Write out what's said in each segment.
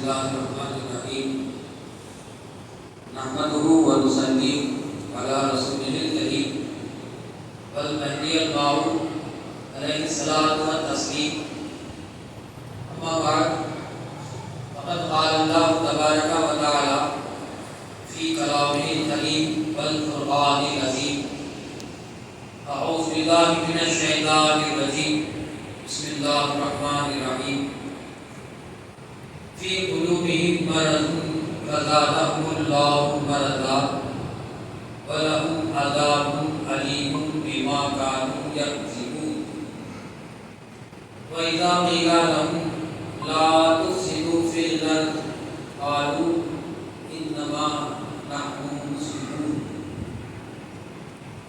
Bismillahirrahmanirrahim. Nahmaduhu wa nusalli ala rasulihil karim wal mahdi al-ma'ud alaihi salatu wa taslim. Amma ba'd, faqad qala Allah tabaraka wa ta'ala fi kalamihil karim wal furqanil azim. A'udzu billahi minasy syaithanir rajim. Bismillahirrahmanirrahim. Fi qulubihim maradun fazadahumullahu marada wa lahum adhabun alimun bima kanu yakzibun. Wa idza qila lahum la tufsidu fil ard qalu innama nahnu muslimun.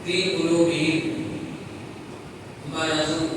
fi qulubihim maradun,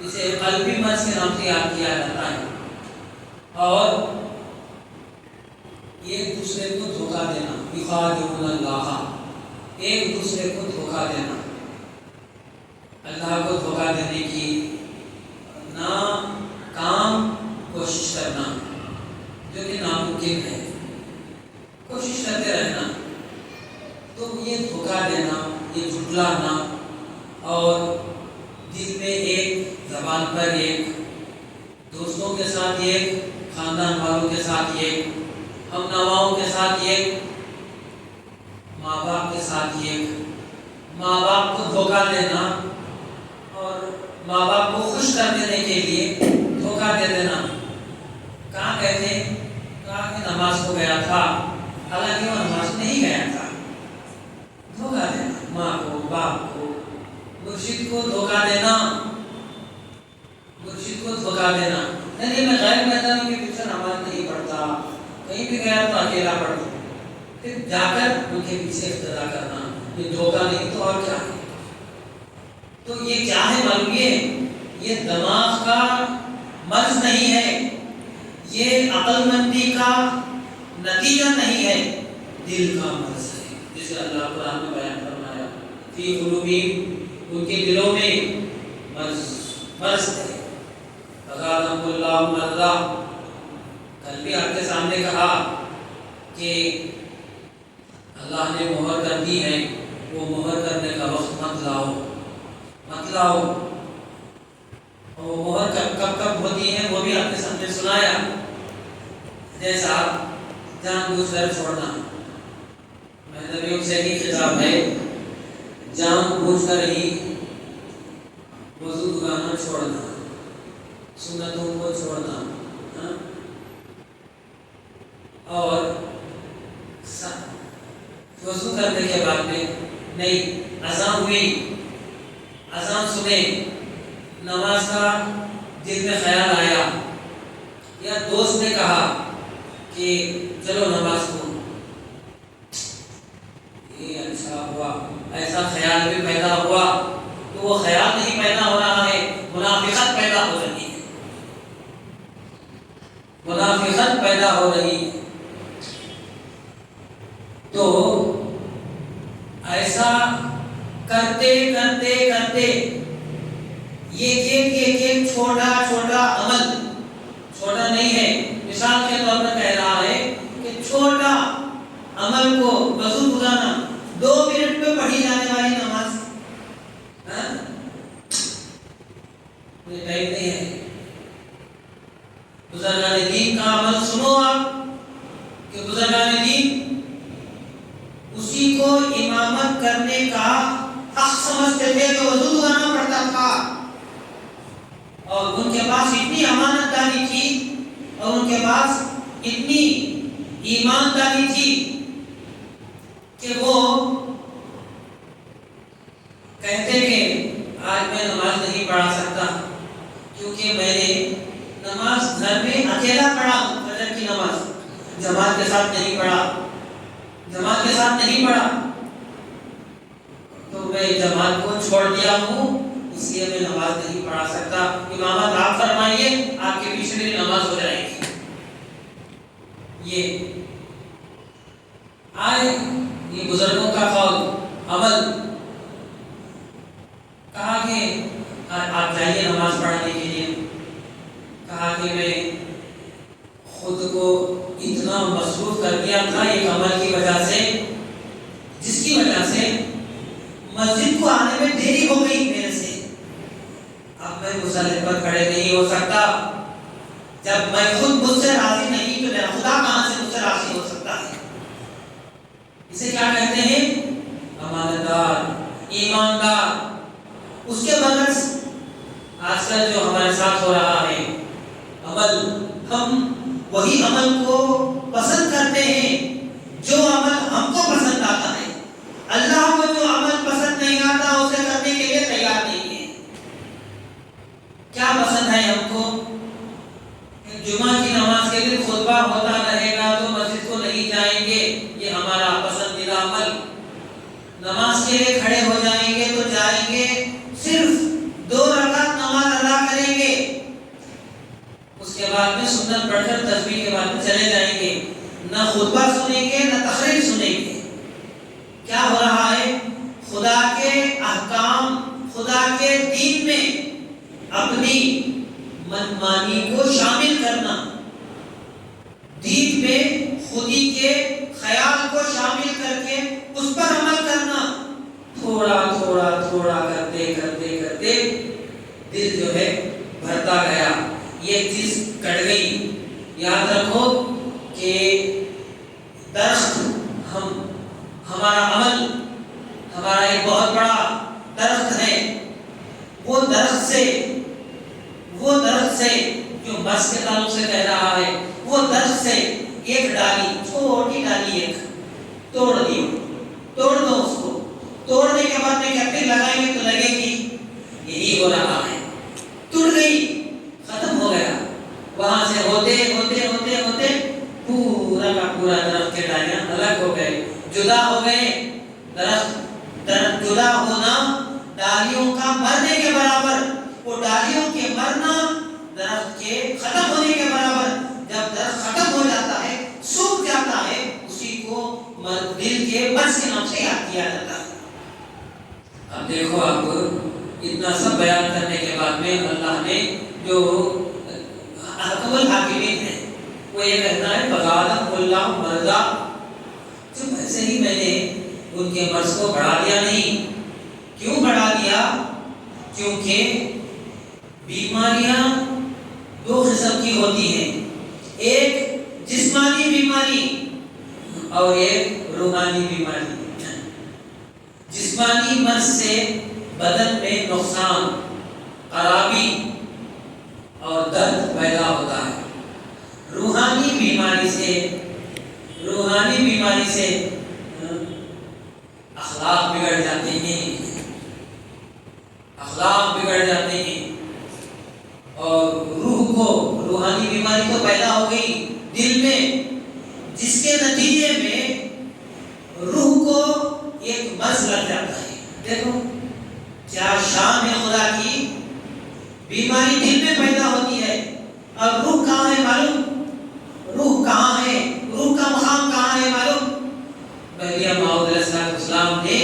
اسے قلبی مرض کے نام سے یاد کیا جاتا ہے، اور ایک دوسرے کو دھوکہ دینا، یخادعون اللہ، ایک دوسرے کو دھوکہ دینا، اللہ کو دھوکہ دینے کی کام کوشش کرنا جو کہ ناممکن ہے، کوشش کرتے رہنا، تو یہ دھوکہ دینا، یہ جھٹلانا، اور دل میں ایک، زبان پر ایک، دوستوں کے ساتھ ایک، خاندان والوں کے ساتھ ایک، ہم نواؤں کے ساتھ ایک، ماں باپ کے ساتھ ایک، ماں باپ کو دھوکہ دینا اور ماں باپ کو خوش کر دینے کے لیے دھوکہ دے دینا۔ کہاں گئے تھے؟ کہا کہ نماز کو گیا تھا، حالانکہ وہ نماز نہیں گیا تھا۔ دھوکہ دینا ماں کو، باپ کو، مرشد کو دھوکہ دینا، مرشد کو دھوکہ دینا۔ نہیں میں غیر میدان کے پیچھے نماز نہیں پڑھتا، کہیں بھی گیا تو اکیلا پڑھتا، پھر جا کر ان کے پیچھے اقتدا کرنا، یہ دھوکہ نہیں تو اور کیا ہے؟ تو یہ کیا ہے معلوم؟ یہ دماغ کا مرض نہیں ہے، یہ عقل مندی کا نتیجہ نہیں ہے، دل کا مرض ہے، جسے اللہ قرآن میں بیان فرمایا، فی قلوبہم، ان کے دلوں میں مرض ہے، فزادہم اللہ مرضا۔ کل بھی آپ کے سامنے کہا کہ اللہ نے مہر کر دی ہے، وہ مہر کرنے کا وقت مت لاؤ، اور وہ مہر کب ہوتی ہے وہ بھی آپ کے سامنے سنایا، جیسا جان بوجھ کر چھوڑنا، نبیوں سے ہی خطاب ہے، جان بوجھ کر ہی وضو دھونا چھوڑنا، سنتوں کو چھوڑنا، اور وضو کرنے کے بعد میں نہیں، اذان ہوئی، اذان سنے، نماز کا دل میں خیال آیا، یا دوست نے کہا کہ چلو نماز کو، یہ اچھا ہوا، ایسا خیال بھی پیدا ہوا، تو وہ خیال نہیں پیدا ہو رہا ہے، منافقت پیدا ہو رہی ہے، منافقت پیدا ہو رہی ہے۔ تو ایسا کرتے کرتے کرتے ایک چھوٹا عمل، چھوٹا نہیں ہے، مثال کے طور پر کہہ رہا ہے کہ چھوٹا عمل کو، وضو دھونا، 2 منٹ میں پڑھی جانے والی نماز، کوئی ٹائم نہیں ہے۔ بزرگان دین کا عمل سنو آپ، کہ بزرگان دین اسی کو امامت کرنے کا حق سمجھتے تھے کہ وضو دھونا پڑتا تھا، اور ان کے پاس اتنی امانت داری تھی، اور ان کے پاس اتنی ایمانداری تھی کہ وہ کہتے کہ آج میں نماز نہیں پڑھا سکتا، کیونکہ میں نے نماز گھر میں اکیلا پڑھا ہوں، فجر کی نماز جماعت کے ساتھ نہیں پڑھا، تو میں جماعت کو چھوڑ دیا ہوں، اس لیے میں نماز نہیں پڑھا سکتا، امامت آپ فرمائیے، آپ کے پیچھے میری نماز ہو جائے گی۔ یہ بزرگوں کا قول، عمل، کہا کہ آپ جائیے نماز پڑھنے کے لیے، کہا کہ میں خود کو اتنا مصروف کر دیا تھا ایک عمل کی وجہ سے، جس کی وجہ سے مسجد کو آنے میں دیری ہو گئی میرے سے، اب میں مصلی پر کھڑے نہیں ہو سکتا، جب میں خود مجھ سے راضی نہیں تو میرا خدا کہاں سے مجھ سے راضی ہو سکتا ہے؟ اسے کیا کہتے ہیں؟ امانتدار، ایماندار۔ اس کے برعکس آج کل جو ہمارے ساتھ ہو رہا ہے عمل، ہم وہی عمل کو پسند کرتے ہیں جو عمل ہم کو پسند آتا ہے، اللہ کو جو عمل پسند نہیں آتا اسے کرنے کے لیے تیار نہیں ہے۔ کیا پسند ہے ہم کو؟ جمعہ کی نماز کے دن خطبہ ہوتا رہے گا تو مسجد کو نہیں جائیں گے، یہ ہمارا پسندیدہ عمل۔ نماز کے لیے کھڑے ہو جائیں گے تو جائیں گے، صرف 2 رکعت نماز ادا کریں کے بعد میں سنت پڑھ کر تسبیح کے بعد میں چلے جائیں گے، نہ خطبہ سنیں گے نہ تقریر سنیں گے۔ کیا ہو رہا ہے؟ خدا کے احکام، خدا کے دین میں اپنی منمانی کو شامل کرنا، دین میں خودی کے خیال کو شامل کر کے اس پر عمل کرنا، تھوڑا تھوڑا تھوڑا کرتے کرتے کرتے دل جو ہے بھرتا گیا، یہ چیز کٹ گئی۔ یاد رکھو کہ درخت، ہمارا عمل ہمارا ایک بہت بڑا درخت ہے، وہ درخت سے جو مرض کے تعلق سے کہہ رہا ہے، وہ درخت سے ایک ڈالی، چھوٹی ڈالی ایک توڑ دو اس کو، توڑنے کے بعد میں کیا پھر لگائیں گے تو لگے گی، یہی ہو رہا ہے، ٹوٹ گئی، ختم ہو گیا۔ وہاں سے ہوتے ہوتے ہوتے ہوتے پورا کا پورا درخت کے ڈالیاں الگ ہو گئے، جدا ہو گئے۔ درخت جدا ہونا ڈالیوں کا مرنے کے برابر، وہ ڈالیوں کے مرنا درخت کے ختم ہونے کے برابر۔ جب درخت ختم ہو جاتا ہے، سوکھ جاتا ہے، اسی کو دل کے مرض کے نام سے یاد کیا جاتا ہے۔ اب دیکھو، اب اتنا سب بیان کرنے کے بعد میں اللہ نے جو حکم الحاکمین ہے وہ یہ کہنا ہے فزادہم اللہ مرضا، جو ایسے ہی میں نے ان کے مرض کو بڑھا دیا نہیں۔ کیوں بڑھا دیا؟ کیونکہ بیماریاں دو قسم کی ہوتی ہیں، ایک جسمانی بیماری اور ایک روحانی بیماری۔ جسمانی مرض سے بدن میں نقصان، خرابی اور درد پیدا ہوتا ہے۔ روحانی بیماری سے اخلاق بگڑ جاتے ہیں اور روحانی بیماری تو پیدا ہو گئی دل میں، جس کے نتیجے میں روح کو ایک مرض لگ جاتا ہے۔ دیکھو کیا شان ہے خدا کی، بیماری دل میں پیدا ہوتی ہے، اور روح کہاں ہے معلوم؟ روح کہاں ہے؟ روح کا مقام کہاں ہے معلوم؟ بحریہ موعود علیہ السلام نے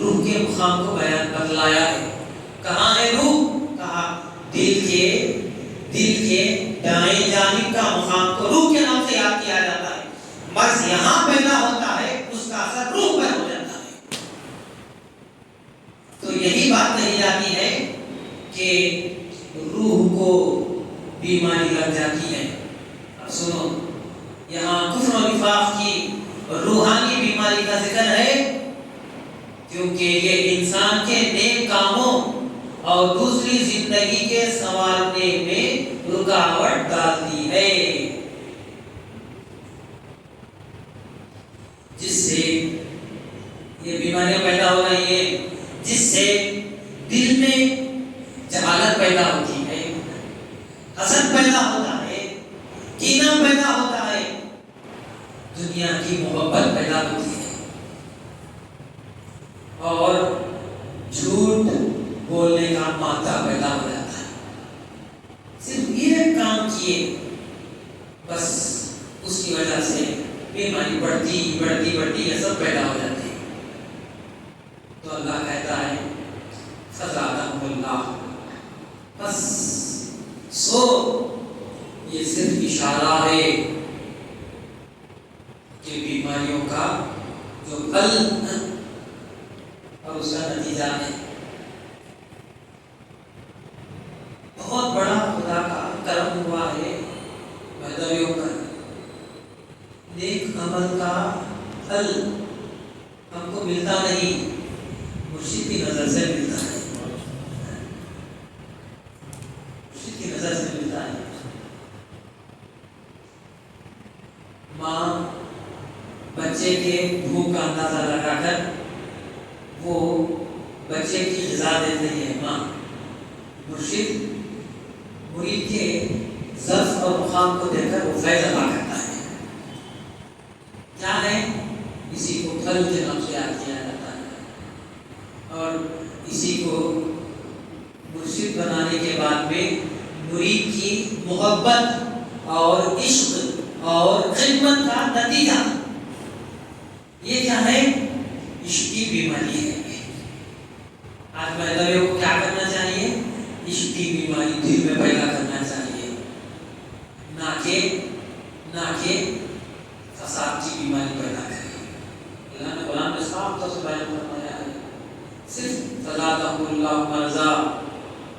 روح کے مقام کو بیان بتلایا ہے۔ کہاں ہے روح؟ کہا دل کے دائیں جانب کا مقام کو روح کے نام سے یاد کیا جاتا ہے۔ مرض یہاں پیدا ہوتا ہے، اس کا اثر روح پر ہو جاتا ہے۔ تو یہی بات کہی جاتی ہے کہ روح کو بیماری لگ جاتی ہے۔ اب سنو، یہاں کفر و نفاق کی روحانی بیماری کا ذکر ہے، کیونکہ یہ انسان کے نیک کاموں اور دوسری زندگی کے سنوارنے میں رکاوٹ ڈالتی ہے، جس سے یہ بیماریاں پیدا ہو رہی ہیں، جس سے دل میں جہالت پیدا ہوتی ہے، حسد پیدا ہوتا ہے، کینہ پیدا ہوتا ہے، دنیا کی محبت پیدا ہوتی ہے، اور جھوٹ بولنے کا مادہ پیدا ہو جاتا ہے۔ صرف یہ کام کیے بس اس کی وجہ سے بیماری بڑھتی یہ سب پیدا ہو جاتے ہیں۔ تو اللہ کہتا ہے فزادہم اللہ، بس یہ صرف اشارہ ہے کہ بیماریوں کا جو حل اور اس کا نتیجہ ہے۔ بہت بڑا خدا کا کرم ہوا ہے مہدویوں پر، نیک عمل کا حل ہم کو ملتا نہیں، مرشد کی نظر سے ملتا ہے، مرشد کی نظر سے ملتا ہے۔ ماں بچے کے بھوک کا اندازہ لگا کر وہ بچے کی غذا دیتی ہے ماں، مرشد مرید کے ظرف اور مقام کو دیکھ کر وہ فیض عطا کرتا ہے۔ کیا ہے؟ اسی کو پھل کے نام سے یاد کیا جاتا ہے، اور اسی کو مرشد بنانے کے بعد میں مرید کی محبت اور عشق اور خدمت کا نتیجہ یہ کیا ہے؟ عشق کی بیماری ہے۔ آج پیداویوں کو کیا کرنا چاہیے؟ عشق کی بیماری دل میں پیدا کرنا چاہیے، نہ کہ فساد کی بیماری پیدا کرے۔ اللہ نے قرآن میں صاف طور سے بیان فرمایا ہے، صرف فزادہم اللہ مرضا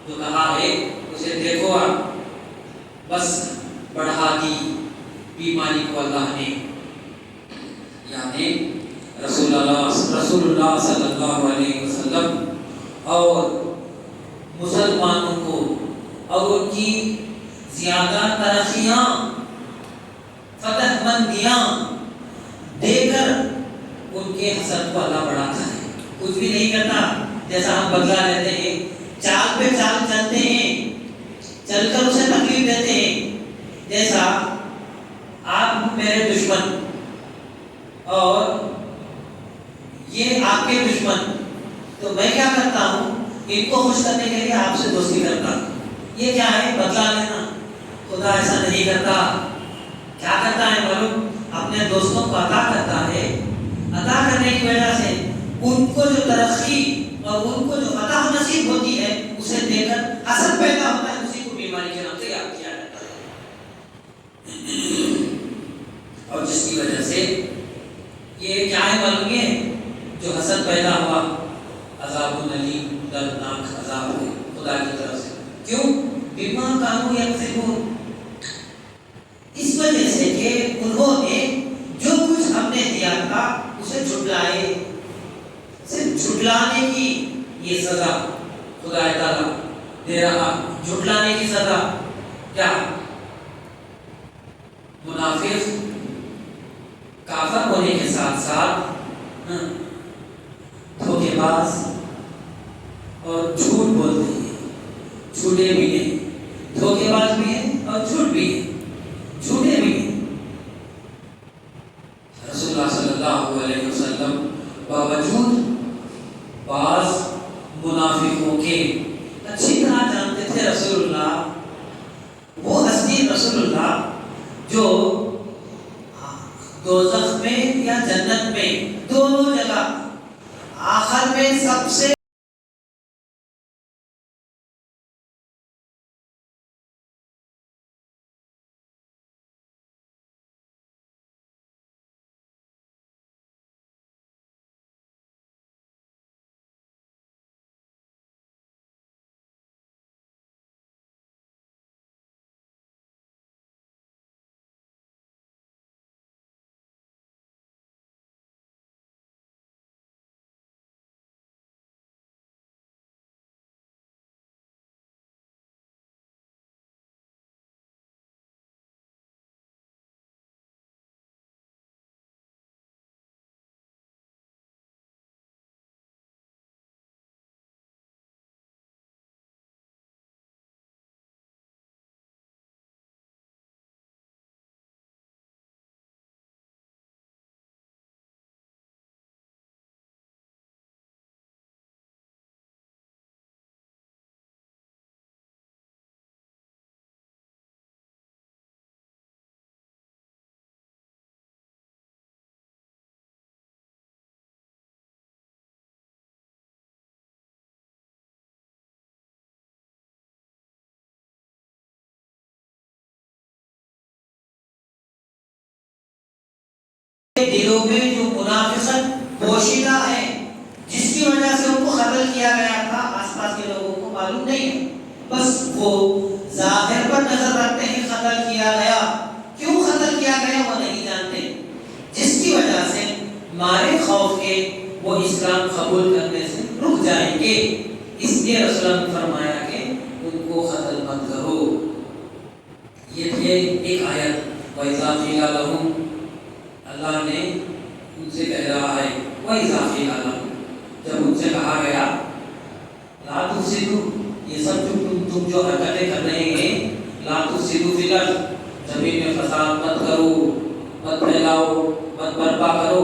جو کہا ہے اسے دیکھو آپ، بس بڑھا دی بیماری کو اللہ نے، یعنی رسول اللہ صلی اللہ علیہ وسلم اور مسلمانوں کو اور ان کی زیادہ ترقیاں فتح مندیاں دے کر ان کے حسد کو اللہ بڑھاتا ہے، کچھ بھی نہیں کرتا۔ جیسا ہم بدلہ لیتے ہیں، چال پہ چال چلتے ہیں، چل کر اسے تکلیف دیتے ہیں، جیسا آپ میرے دشمن اور یہ آپ کے دشمن، تو میں کیا کرتا ہوں ان کو خوش کرنے کے لیے آپ سے دوستی کرتا ہوں۔ یہ کیا ہے؟ بدلہ لینا۔ خدا ایسا نہیں کرتا، کیا کرتا ہے معلوم؟ اپنے دوستوں کو عطا کرتا ہے، عطا کرنے کی وجہ سے ان کو جو ترقی اور ان کو جو فتح نصیب ہوتی ہے اسے دے کر حسد پیدا ہوتا ہے، اسی کو بیماری کے نام سے یاد کیا جاتا ہے، اور جس کی وجہ سے یہ کیا ہے معلوم ہے؟ جو حسد پیدا ہوا عذاب الیم، دردناک عذاب ہے خدا کی طرف سے۔ کیوں؟ بما کانوا یکسبون، اس وجہ سے کہ انہوں نے جو کچھ ہم نے دیا تھا اسے جھٹلائے۔ صرف جھٹلانے کی یہ سزا خدا تعالیٰ دے رہا، جھٹلانے کی سزا کیا؟ منافق کافر ہونے کے ساتھ ساتھ دھوکے باز اور جھوٹ بولتے ہیں، جھوٹے بھی ہیں، دھوکے باز بھی ہیں اور جھوٹ بھی ہیں، جھوٹے بھی ہیں۔ رسول اللہ صلی اللہ علیہ وسلم باوجود بعض منافقوں کے اچھی طرح جانتے تھے رسول اللہ، وہ ہستی رسول اللہ جو دوزخ میں یا جنت میں دونوں جگہ آخر میں سب سے دلوں میں جو منافقت پوشیدہ ہے جس کی وجہ سے ان کو قتل کیا گیا تھا، آس پاس کے لوگوں کو معلوم نہیں ہے، بس وہ ظاہر پر نظر رکھتے ہیں قتل کیا گیا، کیوں قتل کیا گیا وہ نہیں جانتے، جس کی وجہ سے مارے خوف کے وہ اسلام قبول کرنے سے رک جائیں گے۔ اس لیے رسول اللہ نے فرمایا کہ ان کو قتل مت کرو۔ یہ ایک آیت وَإِذَا قِيلَ لَهُمْ، اللہ نے ان سے کہہ رہا ہے وَإِذَا قِيلَ لَهُمْ، جب ان سے کہا گیا لا تفسدوا، یہ سب تم جو حرکتیں کر رہے ہیں، لا تفسدوا فی الارض، زمین میں فساد مت کرو، مت پھیلاؤ، مت برپا کرو،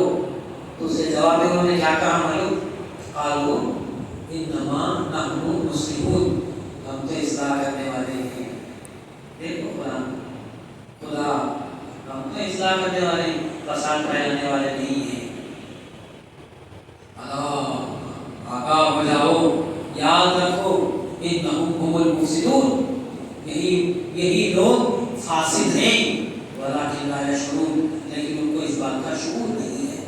تو اسے جواب انہوں نے کیا کہا معلوم؟ قالوا انما نحن مسلمون، ہم تو اصلاح کرنے والے ہیں۔ دیکھو قرآن کرنے والے ہیں، فساد پھیلانے والے نہیں ہیں۔ آگاہ ہو جاؤ، یاد رکھو انہم هم المفسدون، یہی لوگ فاسد ہیں، ولکن لا یشعرون، لیکن ان کو اس بات کا شعور نہیں ہے۔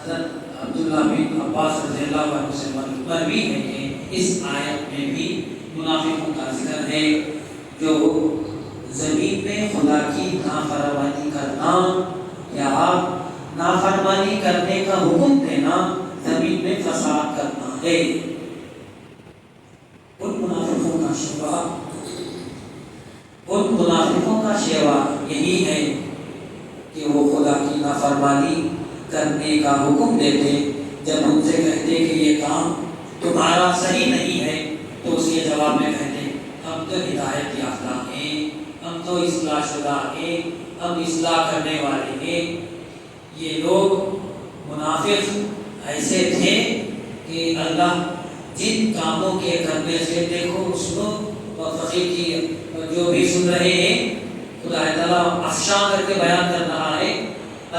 حضرت عبداللہ بن عباس رضی اللہ عنہ سے مروی ہے کہ اس آیت میں بھی منافقوں کا ذکر ہے جو زمین میں خدا کی نافرمانی کرنا یا نافرمانی کرنے کا حکم دینا، زمین میں فساد کرنا ہے۔ ان منافقوں کا شیوا یہی ہے کہ وہ خدا کی نافرمانی کرنے کا حکم دیتے، جب ان سے کہتے کہ یہ کام تمہارا صحیح نہیں ہے تو اس کے جواب میں کہتے ہم تو ہدایت یافتہ ہیں، ہم تو اصلاح شدہ ہیں، ہم اصلاح کرنے والے ہیں۔ یہ لوگ منافق ایسے تھے کہ اللہ جن کاموں کے کرنے سے، دیکھو سنو اور فقیر کی جو بھی سن رہے ہیں، خدا تعالیٰ افشاں کر کے بیان کر رہا ہے،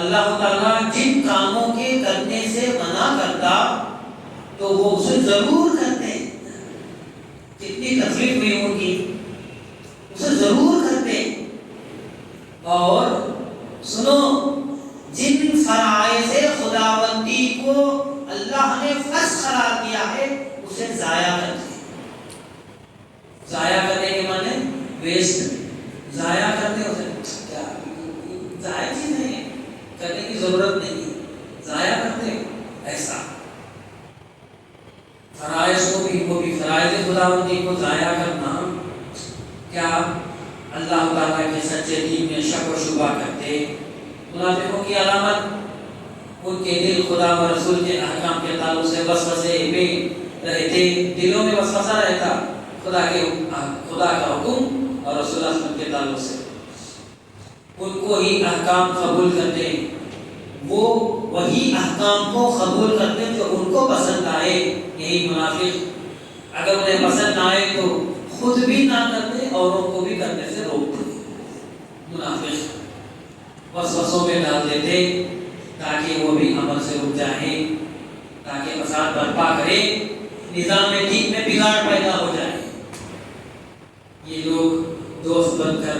اللہ تعالیٰ جن کاموں کے کرنے سے منع کرتا تو وہ اسے ضرور کرتے، کتنی تکلیف ہوئی ان کی، اسے ضرور کرتے۔ اور سنو، جن فرائض خداوندی کو اللہ نے فرض قرار دیا ہے اسے ضائع کرتے۔ ضائع کرنے کے معنی ویسٹ، ضائع کرتے اسے، کیا ضائع چیز نہیں ہے، کرنے کی ضرورت نہیں، ضائع کرتے ایسا۔ فرائض کو بھی، وہ بھی فرائض خداوندی کو ضائع کرنا، کیا اللہ تعالیٰ کے سچے دین میں شک و شبہ کرتے۔ منافقوں کی علامت ان کے دل خدا و رسول کے احکام کے تعلق سے وسوسے میں رہتے، دلوں میں وسوسہ رہتا خدا کا حکم اور رسول اللہ صلی اللہ علیہ وسلم کے تعلق سے، ان کو ہی احکام قبول کرتے، وہ وہی احکام کو قبول کرتے جو ان کو پسند آئے۔ یہی منافق اگر انہیں پسند نہ آئے تو خود بھی نہ کرتے، اوروں کو بھی کرنے سے روکتے۔ منافق وسوسوں میں ڈال دیتے تاکہ وہ بھی عمل سے رک جائیں، تاکہ فساد برپا کرے، نظام دین میں بگاڑ پیدا ہو جائے۔ یہ لوگ دوست بن کر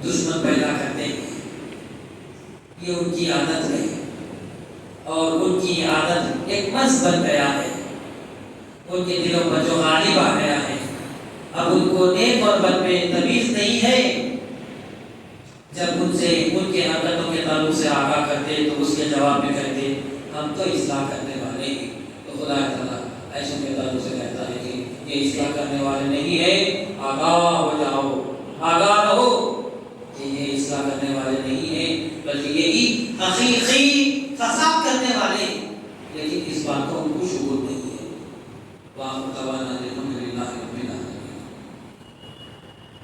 دشمن پیدا کرتے ہیں، یہ ان کی عادت ہے، اور ان کی عادت ایک مرض بن گیا ہے، ان کے دلوں پر جو غالب آ گیا ہے۔ اب ان کو نیک اور بد میں تمیز نہیں ہے، جب ان سے ان کے حرکتوں کے تعلق سے آگاہ کرتے تو اس کے جواب میں کہتے ہم تو اصلاح کرنے والے ہیں۔ تو خدا تعالیٰ ایسے کے تعلق سے کہتا ہے کہ یہ اصلاح کرنے والے نہیں ہے، آگاہ ہو جاؤ، آگاہ رہو کہ یہ اصلاح کرنے والے نہیں ہیں، بلکہ یہی حقیقی فساد کرنے والے ہیں، لیکن اس بات کا ان کو شعور نہیں ہے۔ وآخر دعوانا الحمدللہ رب العالمین۔